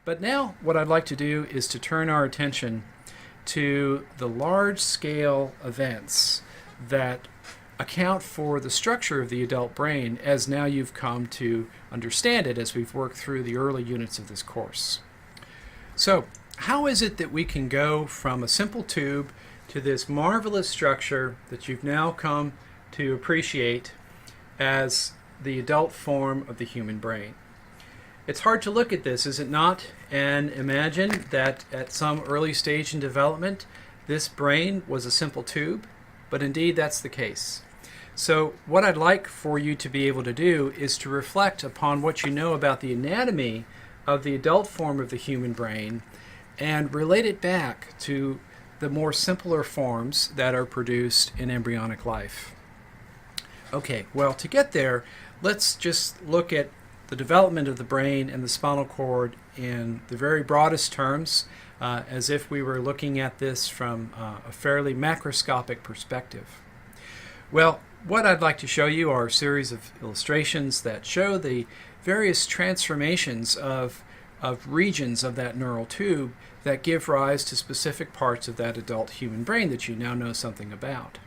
But now what I'd like to do is to turn our attention to the large-scale events that account for the structure of the adult brain as now you've come to understand it as we've worked through the early units of this course. So, how is it that we can go from a simple tube to this marvelous structure that you've now come to appreciate as the adult form of the human brain? It's hard to look at this, is it not, and imagine that at some early stage in development, this brain was a simple tube, but indeed that's the case. So what I'd like for you to be able to do is to reflect upon what you know about the anatomy of the adult form of the human brain and relate it back to the more simpler forms that are produced in embryonic life. Okay, well, to get there, let's just look at the development of the brain and the spinal cord in the very broadest terms, as if we were looking at this from a fairly macroscopic perspective. Well, what I'd like to show you are a series of illustrations that show the various transformations of regions of that neural tube that give rise to specific parts of that adult human brain that you now know something about.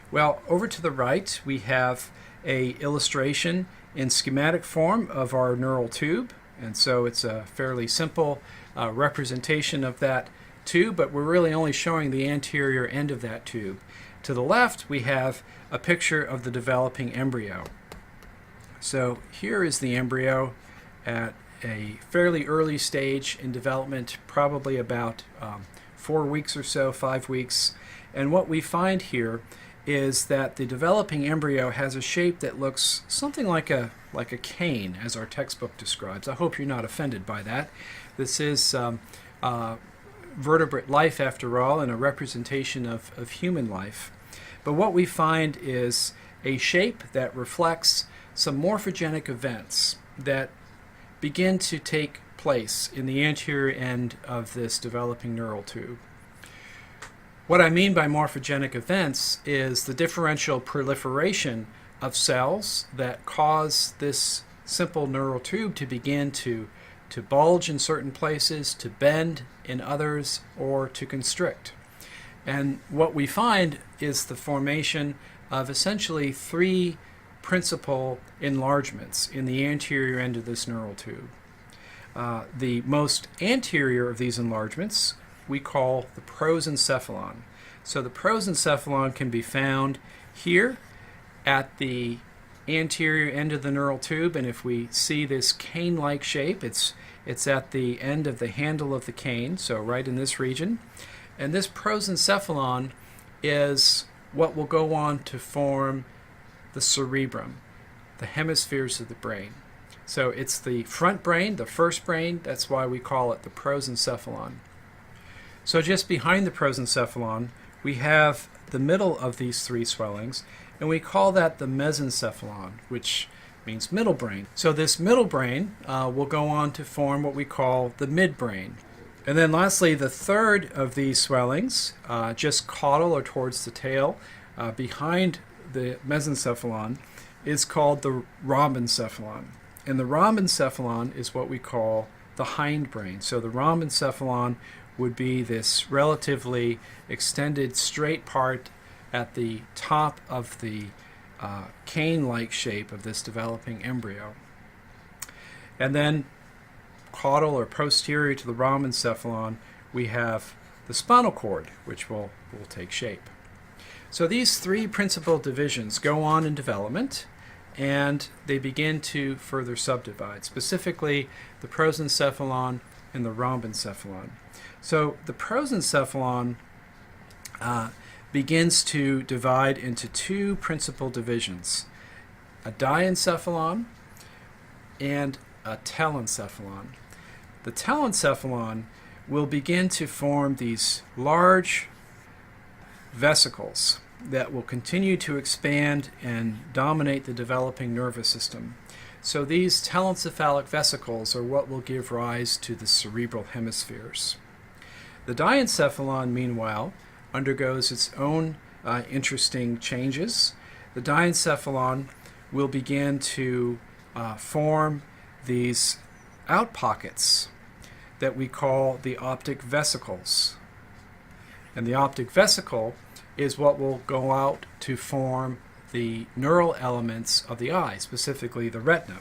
Well, over to the right we have an illustration in schematic form of our neural tube, and so it's a fairly simple representation of that tube, but we're really only showing the anterior end of that tube. To the left we have a picture of the developing embryo. So here is the embryo at a fairly early stage in development, probably about 4 weeks or so, 5 weeks. And what we find here is that the developing embryo has a shape that looks something like a cane, as our textbook describes. I hope you're not offended by that. This is vertebrate life, after all, and a representation of human life. But what we find is a shape that reflects some morphogenic events that begin to take place in the anterior end of this developing neural tube. What I mean by morphogenic events is the differential proliferation of cells that cause this simple neural tube to begin to bulge in certain places, to bend in others, or to constrict. And what we find is the formation of essentially 3 principal enlargements in the anterior end of this neural tube. The most anterior of these enlargements we call the prosencephalon. So the prosencephalon can be found here at the anterior end of the neural tube, and if we see this cane-like shape, it's at the end of the handle of the cane, so right in this region. And this prosencephalon is what will go on to form the cerebrum, the hemispheres of the brain. So it's the front brain, the first brain, that's why we call it the prosencephalon. So just behind the prosencephalon, we have the middle of these 3 swellings, and we call that the mesencephalon, which means middle brain. So this middle brain will go on to form what we call the midbrain. And then lastly, the third of these swellings, just caudal or towards the tail, behind the mesencephalon, is called the rhombencephalon. And the rhombencephalon is what we call the hindbrain. So the rhombencephalon would be this relatively extended straight part at the top of the cane-like shape of this developing embryo. And then caudal or posterior to the rhombencephalon, we have the spinal cord, which will take shape. So these 3 principal divisions go on in development, and they begin to further subdivide, specifically the prosencephalon and the rhombencephalon. So the prosencephalon begins to divide into 2 principal divisions, a diencephalon and a telencephalon. The telencephalon will begin to form these large vesicles that will continue to expand and dominate the developing nervous system. So these telencephalic vesicles are what will give rise to the cerebral hemispheres. The diencephalon, meanwhile, undergoes its own interesting changes. The diencephalon will begin to form these outpockets that we call the optic vesicles. And the optic vesicle is what will go out to form the neural elements of the eye, specifically the retina.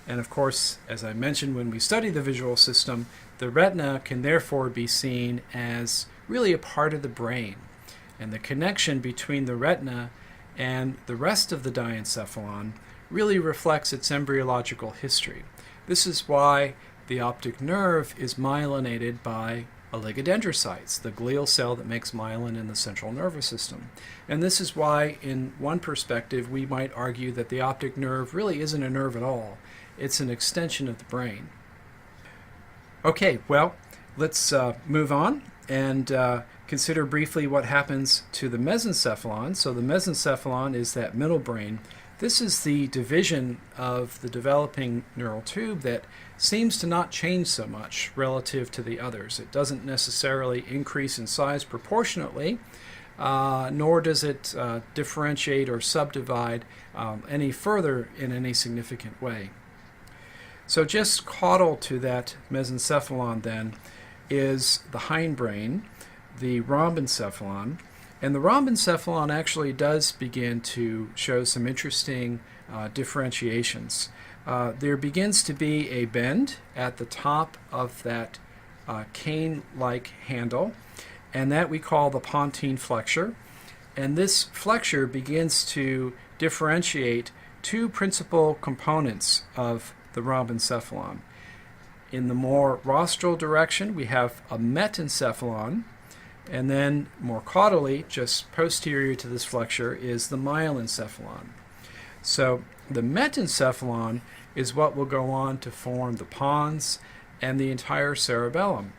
And of course, as I mentioned when we study the visual system, the retina can therefore be seen as really a part of the brain. And the connection between the retina and the rest of the diencephalon really reflects its embryological history. This is why the optic nerve is myelinated by oligodendrocytes, the glial cell that makes myelin in the central nervous system. And this is why, in one perspective, we might argue that the optic nerve really isn't a nerve at all. It's an extension of the brain. Okay, well, let's move on and consider briefly what happens to the mesencephalon. So the mesencephalon is that middle brain. This is the division of the developing neural tube that seems to not change so much relative to the others. It doesn't necessarily increase in size proportionately, nor does it differentiate or subdivide any further in any significant way. So just caudal to that mesencephalon then is the hindbrain, the rhombencephalon. And the rhombencephalon actually does begin to show some interesting differentiations. There begins to be a bend at the top of that cane-like handle, and that we call the pontine flexure. And this flexure begins to differentiate two principal components of the rhombencephalon. In the more rostral direction, we have a metencephalon, and then more caudally, just posterior to this flexure, is the myelencephalon. So the metencephalon is what will go on to form the pons and the entire cerebellum.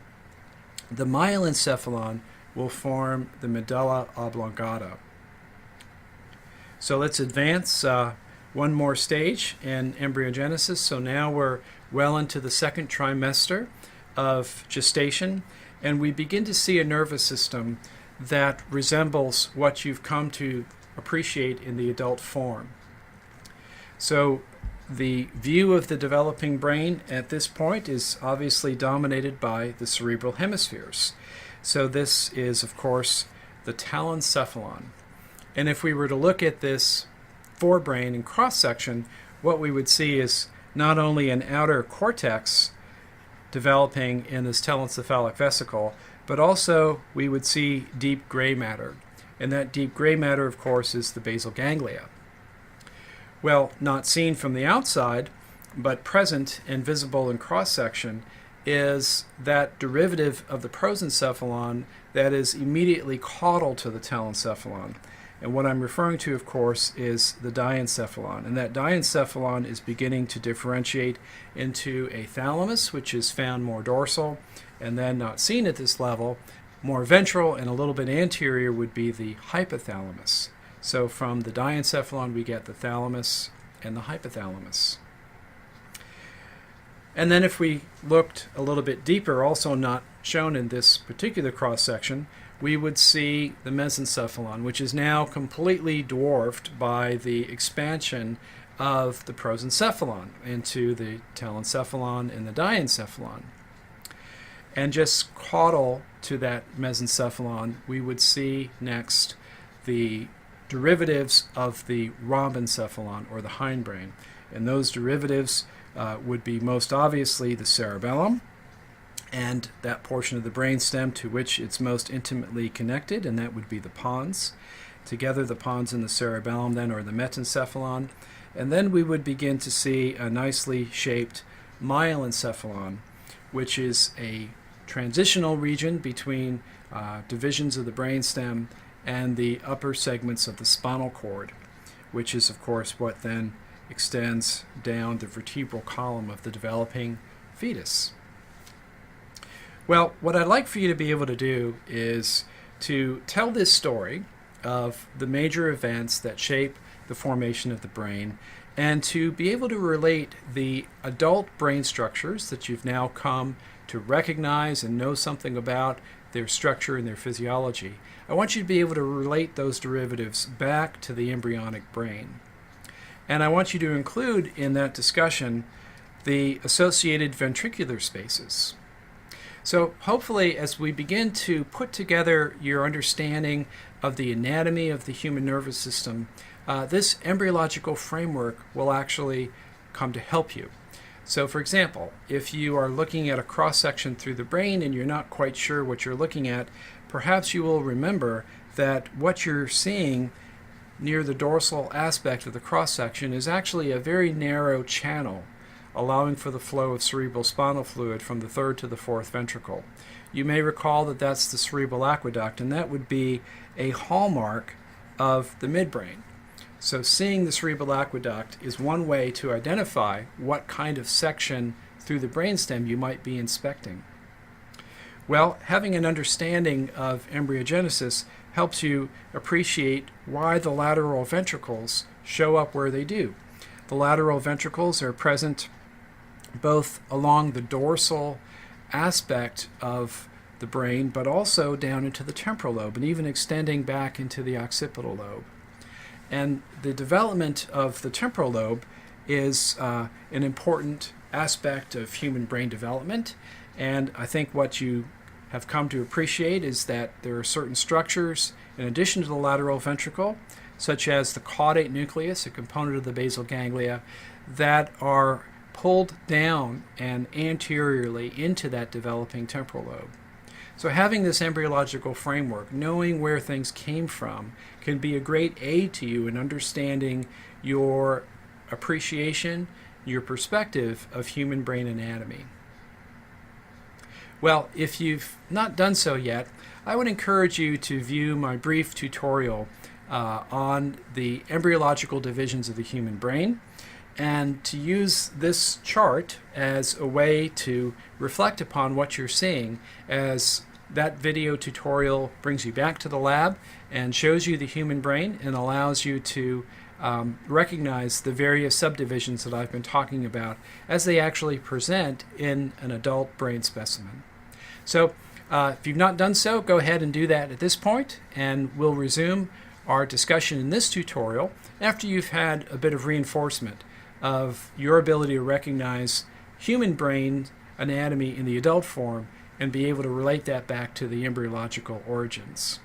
The myelencephalon will form the medulla oblongata. So let's advance one more stage in embryogenesis. So now we're well into the second trimester of gestation, and we begin to see a nervous system that resembles what you've come to appreciate in the adult form. So the view of the developing brain at this point is obviously dominated by the cerebral hemispheres. So this is, of course, the telencephalon. And if we were to look at this forebrain in cross-section, what we would see is not only an outer cortex developing in this telencephalic vesicle, but also we would see deep gray matter. And that deep gray matter, of course, is the basal ganglia. Well, not seen from the outside, but present and visible in cross-section, is that derivative of the prosencephalon that is immediately caudal to the telencephalon. And what I'm referring to, of course, is the diencephalon. And that diencephalon is beginning to differentiate into a thalamus, which is found more dorsal, and then not seen at this level, more ventral and a little bit anterior would be the hypothalamus. So from the diencephalon, we get the thalamus and the hypothalamus. And then if we looked a little bit deeper, also not shown in this particular cross-section, we would see the mesencephalon, which is now completely dwarfed by the expansion of the prosencephalon into the telencephalon and the diencephalon. And just caudal to that mesencephalon, we would see next the derivatives of the rhombencephalon, or the hindbrain. And those derivatives would be most obviously the cerebellum, and that portion of the brainstem to which it's most intimately connected, and that would be the pons. Together, the pons and the cerebellum then are the metencephalon. And then we would begin to see a nicely shaped myelencephalon, which is a transitional region between divisions of the brainstem and the upper segments of the spinal cord, which is, of course, what then extends down the vertebral column of the developing fetus. Well, what I'd like for you to be able to do is to tell this story of the major events that shape the formation of the brain, and to be able to relate the adult brain structures that you've now come to recognize and know something about their structure and their physiology. I want you to be able to relate those derivatives back to the embryonic brain. And I want you to include in that discussion the associated ventricular spaces. So hopefully, as we begin to put together your understanding of the anatomy of the human nervous system, this embryological framework will actually come to help you. So for example, if you are looking at a cross-section through the brain and you're not quite sure what you're looking at, perhaps you will remember that what you're seeing near the dorsal aspect of the cross-section is actually a very narrow channel, allowing for the flow of cerebral spinal fluid from the third to the fourth ventricle. You may recall that that's the cerebral aqueduct, and that would be a hallmark of the midbrain. So seeing the cerebral aqueduct is one way to identify what kind of section through the brainstem you might be inspecting. Well, having an understanding of embryogenesis helps you appreciate why the lateral ventricles show up where they do. The lateral ventricles are present both along the dorsal aspect of the brain, but also down into the temporal lobe and even extending back into the occipital lobe. And the development of the temporal lobe is an important aspect of human brain development. And I think what you have come to appreciate is that there are certain structures in addition to the lateral ventricle, such as the caudate nucleus, a component of the basal ganglia, that are pulled down and anteriorly into that developing temporal lobe. So having this embryological framework, knowing where things came from, can be a great aid to you in understanding your appreciation, your perspective of human brain anatomy. Well, if you've not done so yet, I would encourage you to view my brief tutorial on the embryological divisions of the human brain, and to use this chart as a way to reflect upon what you're seeing, as that video tutorial brings you back to the lab and shows you the human brain and allows you to recognize the various subdivisions that I've been talking about as they actually present in an adult brain specimen. So if you've not done so, go ahead and do that at this point, and we'll resume our discussion in this tutorial after you've had a bit of reinforcement of your ability to recognize human brain anatomy in the adult form and be able to relate that back to the embryological origins.